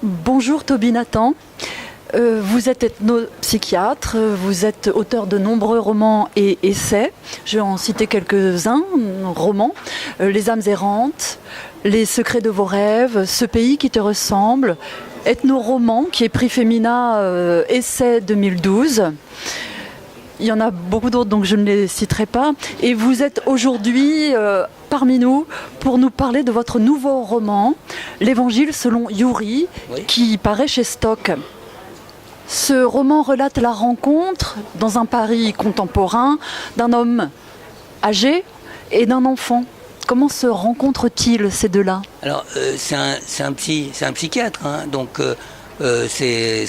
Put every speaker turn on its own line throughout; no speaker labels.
Bonjour Toby Nathan, vous êtes ethnopsychiatre, vous êtes auteur de nombreux romans et essais. Je vais en citer quelques-uns, romans. Les âmes errantes, Les secrets de vos rêves, Ce pays qui te ressemble, Ethno-roman qui est prix Femina Essai 2012. Il y en a beaucoup d'autres, donc je ne les citerai pas. Et vous êtes aujourd'hui parmi nous pour nous parler de votre nouveau roman, L'Évangile selon Youri,
Oui.
qui paraît chez Stock. Ce roman relate la rencontre, dans un Paris contemporain, d'un homme âgé et d'un enfant. Comment se rencontrent-ils, ces deux-là ?
Alors, c'est un psychiatre, hein, donc c'est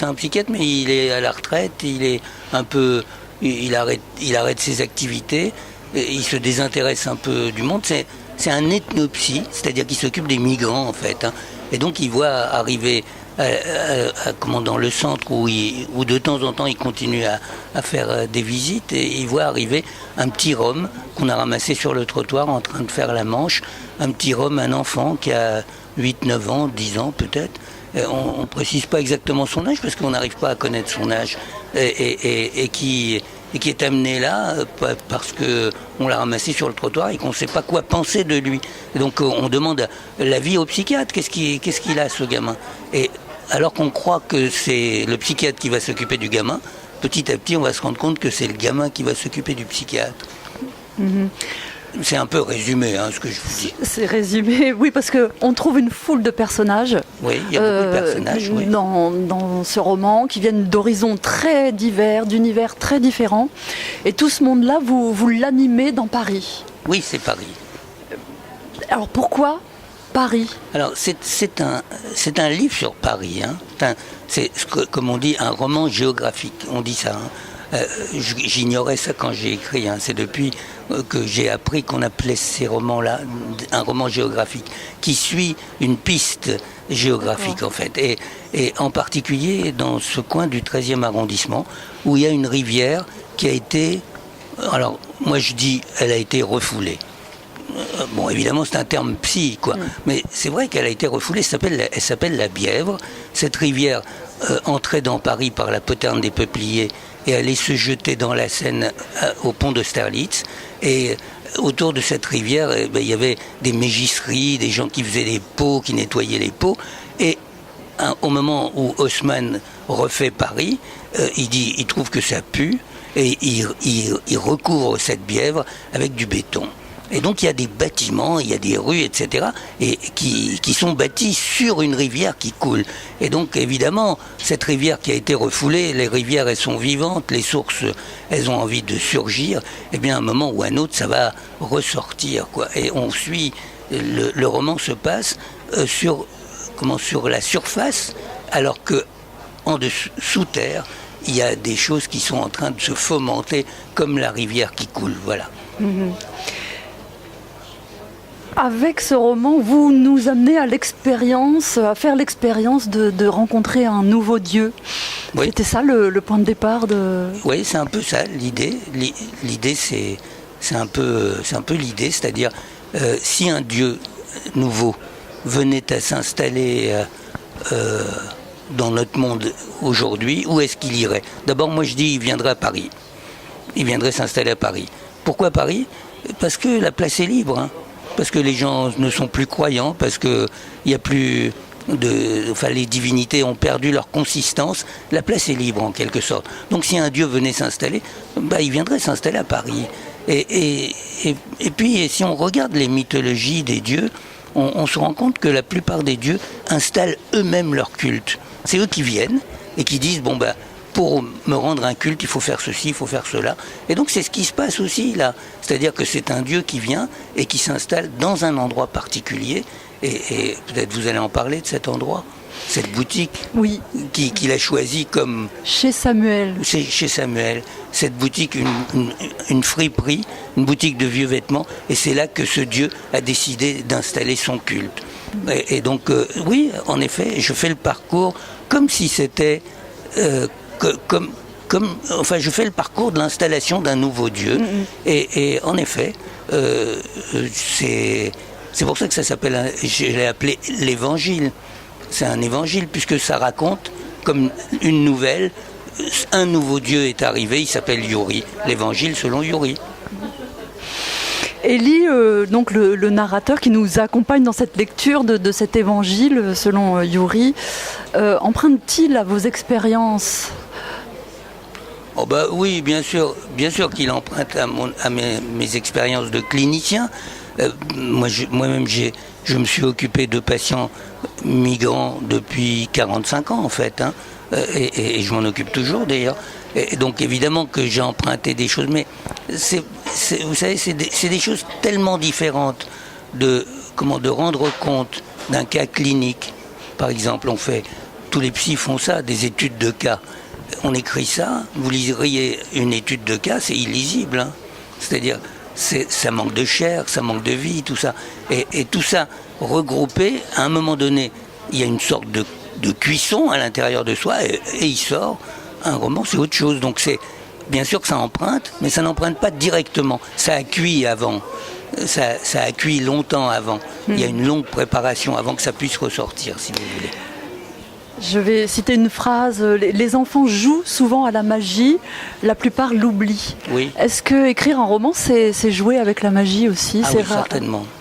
un psychiatre, mais il est à la retraite, il arrête ses activités, il se désintéresse un peu du monde. C'est un ethnopsie, c'est-à-dire qu'il s'occupe des migrants en fait, hein, et donc il voit arriver dans le centre où de temps en temps il continue à faire des visites, et il voit arriver un petit Rome qu'on a ramassé sur le trottoir en train de faire la manche, un petit Rome, un enfant qui a 8, 9 ans, 10 ans peut-être. On ne précise pas exactement son âge parce qu'on n'arrive pas à connaître son âge, et qui est amené là parce qu'on l'a ramassé sur le trottoir et qu'on ne sait pas quoi penser de lui. Et donc on demande l'avis au psychiatre, qu'est-ce qu'il a ce gamin, et alors qu'on croit que c'est le psychiatre qui va s'occuper du gamin, petit à petit on va se rendre compte que c'est le gamin qui va s'occuper du psychiatre.
Mm-hmm.
C'est un peu résumé, hein, ce que je vous dis.
C'est résumé, oui, parce qu'on trouve une foule de personnages.
Oui, il y a beaucoup de personnages, oui.
Dans ce roman, qui viennent d'horizons très divers, d'univers très différents. Et tout ce monde-là, vous l'animez dans Paris.
Oui, c'est Paris.
Alors pourquoi Paris ?
Alors c'est un livre sur Paris, hein. C'est comme on dit, un roman géographique, on dit ça, hein. J'ignorais ça quand j'ai écrit, hein. C'est depuis que j'ai appris qu'on appelait ces romans-là un roman géographique, qui suit une piste géographique. D'accord. En fait, et en particulier dans ce coin du 13e arrondissement où il y a une rivière qui a été, alors moi je dis elle a été refoulée. Bon, évidemment, c'est un terme psy, quoi. Mais c'est vrai qu'elle a été refoulée. Elle s'appelle la Bièvre. Cette rivière entrait dans Paris par la poterne des Peupliers et allait se jeter dans la Seine au pont d'Austerlitz. Et autour de cette rivière, il y avait des mégisseries, des gens qui faisaient des pots, qui nettoyaient les pots. Et au moment où Haussmann refait Paris, il trouve que ça pue et il recouvre cette Bièvre avec du béton. Et donc il y a des bâtiments, il y a des rues, etc., et qui sont bâtis sur une rivière qui coule. Et donc évidemment, cette rivière qui a été refoulée, les rivières elles sont vivantes, les sources elles ont envie de surgir, et bien à un moment ou à un autre ça va ressortir, quoi. Et on suit, le roman se passe sur la surface, alors que en dessous, sous terre, il y a des choses qui sont en train de se fomenter comme la rivière qui coule, voilà.
Mm-hmm. Avec ce roman, vous nous amenez à faire l'expérience de rencontrer un nouveau Dieu. Oui. C'était ça le point de départ de...
Oui, c'est un peu ça l'idée. L'idée, c'est un peu l'idée, c'est-à-dire si un Dieu nouveau venait à s'installer dans notre monde aujourd'hui, où est-ce qu'il irait ? D'abord, moi je dis, il viendrait à Paris. Il viendrait s'installer à Paris. Pourquoi Paris ? Parce que la place est libre, hein. Parce que les gens ne sont plus croyants, parce que il y a plus les divinités ont perdu leur consistance. La place est libre en quelque sorte. Donc si un Dieu venait s'installer, il viendrait s'installer à Paris. Et puis si on regarde les mythologies des dieux, on se rend compte que la plupart des dieux installent eux-mêmes leur culte. C'est eux qui viennent et qui disent pour me rendre un culte, il faut faire ceci, il faut faire cela. Et donc c'est ce qui se passe aussi là. C'est-à-dire que c'est un Dieu qui vient et qui s'installe dans un endroit particulier. Et peut-être vous allez en parler de cet endroit, cette boutique,
oui,
qu'il a choisi comme...
Chez Samuel.
Chez Samuel. Cette boutique, une friperie, une boutique de vieux vêtements. Et c'est là que ce Dieu a décidé d'installer son culte. Et donc, oui, en effet, je fais le parcours comme si c'était... je fais le parcours de l'installation d'un nouveau Dieu. Et en effet, c'est pour ça que ça s'appelle, je l'ai appelé l'Évangile. c'est un évangile, puisque ça raconte comme une nouvelle, un nouveau Dieu est arrivé, il s'appelle Youri, l'évangile selon Youri.
Élie, donc le narrateur qui nous accompagne dans cette lecture de cet évangile selon Youri, emprunte-t-il à vos expériences ?
Oh bah oui, bien sûr qu'il emprunte à mes expériences de clinicien. Moi-même, je me suis occupé de patients migrants depuis 45 ans en fait, hein, et je m'en occupe toujours d'ailleurs. Et donc évidemment que j'ai emprunté des choses, mais vous savez, c'est des choses tellement différentes de rendre compte d'un cas clinique. Par exemple, tous les psys font ça, des études de cas. On écrit ça, vous liseriez une étude de cas, c'est illisible. Hein. C'est-à-dire, ça manque de chair, ça manque de vie, tout ça. Et tout ça regroupé, à un moment donné, il y a une sorte de cuisson à l'intérieur de soi, et il sort. Un roman, c'est autre chose. Donc bien sûr que ça emprunte, mais ça n'emprunte pas directement. Ça a cuit avant. Ça a cuit longtemps avant. Il y a une longue préparation avant que ça puisse ressortir, si vous voulez.
Je vais citer une phrase. Les enfants jouent souvent à la magie, la plupart l'oublient.
Oui.
Est-ce que écrire un roman, c'est jouer avec la magie aussi?
Ah oui,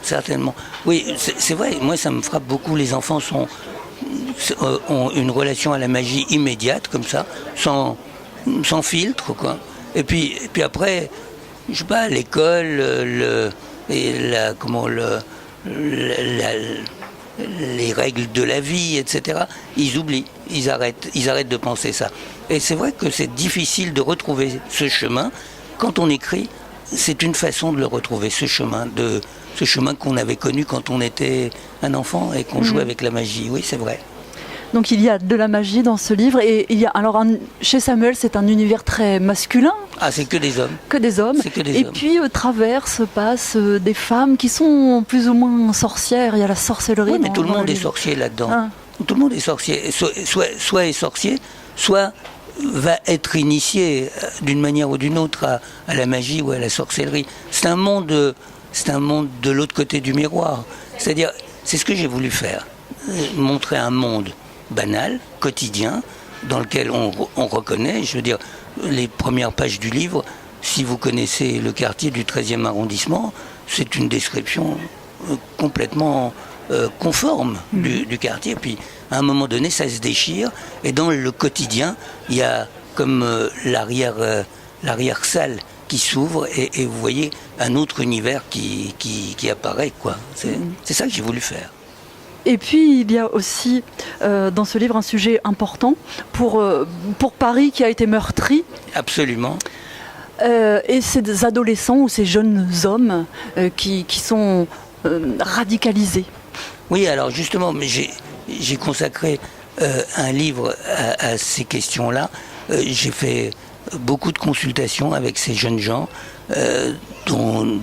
certainement. Oui, c'est vrai. Moi, ça me frappe beaucoup. Les enfants ont une relation à la magie immédiate, comme ça, sans filtre, quoi. Et puis après, je sais pas, l'école, les règles de la vie, etc. Ils oublient, ils arrêtent de penser ça. Et c'est vrai que c'est difficile de retrouver ce chemin. Quand on écrit, c'est une façon de le retrouver, ce chemin qu'on avait connu quand on était un enfant et qu'on jouait avec la magie. Oui, c'est vrai.
Donc il y a de la magie dans ce livre, et il y a chez Samuel, c'est un univers très masculin.
Ah, c'est que des hommes.
Que des hommes. Et puis passent des femmes qui sont plus ou moins sorcières. Il y a la sorcellerie.
Oui, mais tout le monde est sorcier là-dedans. Ah. Tout le monde est sorcier. Soit est sorcier, soit va être initié d'une manière ou d'une autre à la magie ou à la sorcellerie. C'est un monde de l'autre côté du miroir. C'est-à-dire, c'est ce que j'ai voulu faire. Montrer un monde banal, quotidien, dans lequel on reconnaît, je veux dire, les premières pages du livre, si vous connaissez le quartier du 13e arrondissement, c'est une description complètement conforme du quartier. Puis, à un moment donné, ça se déchire, et dans le quotidien, il y a comme l'arrière-salle qui s'ouvre, et vous voyez un autre univers qui apparaît, quoi. C'est ça que j'ai voulu faire.
Et puis, il y a aussi dans ce livre un sujet important pour Paris qui a été meurtri.
Absolument.
Et ces adolescents ou ces jeunes hommes qui sont radicalisés.
Oui, alors justement, mais j'ai consacré un livre à ces questions-là. J'ai fait beaucoup de consultations avec ces jeunes gens qu'on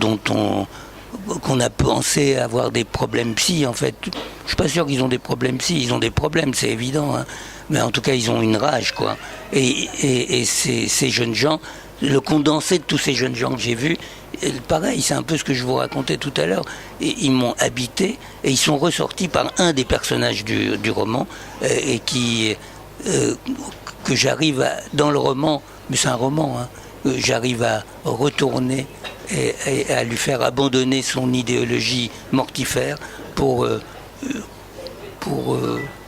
a pensé avoir des problèmes psy, en fait. Je suis pas sûr qu'ils ont des problèmes psy, ils ont des problèmes, c'est évident, hein. Mais en tout cas, ils ont une rage, quoi. Et ces jeunes gens, le condensé de tous ces jeunes gens que j'ai vus, pareil, c'est un peu ce que je vous racontais tout à l'heure. Et ils m'ont habité, et ils sont ressortis par un des personnages du roman, et que j'arrive dans le roman, mais c'est un roman, hein, j'arrive à retourner et à lui faire abandonner son idéologie mortifère pour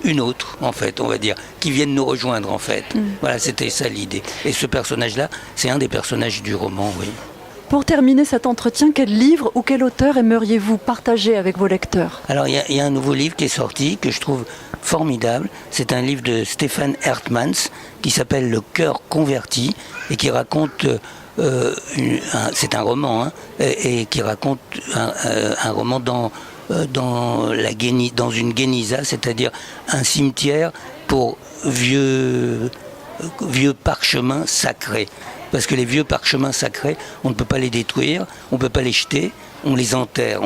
une autre, en fait, on va dire, qui vienne nous rejoindre, en fait. Voilà, c'était ça l'idée. Et ce personnage-là, c'est un des personnages du roman, oui.
Pour terminer cet entretien, quel livre ou quel auteur aimeriez-vous partager avec vos lecteurs?
Alors, il y a un nouveau livre qui est sorti, que je trouve formidable. C'est un livre de Stefan Hertmans, qui s'appelle Le cœur converti, et qui raconte... c'est un roman, hein, et qui raconte un roman dans une guénisa, c'est-à-dire un cimetière pour vieux parchemins sacrés. Parce que les vieux parchemins sacrés, on ne peut pas les détruire, on ne peut pas les jeter, on les enterre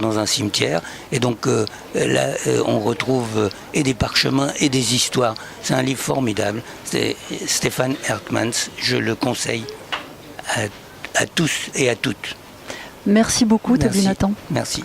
dans un cimetière. Et donc là, on retrouve et des parchemins et des histoires. C'est un livre formidable. C'est Stefan Hertmans, je le conseille à tous et à toutes.
Merci beaucoup, Toby Nathan.
Merci.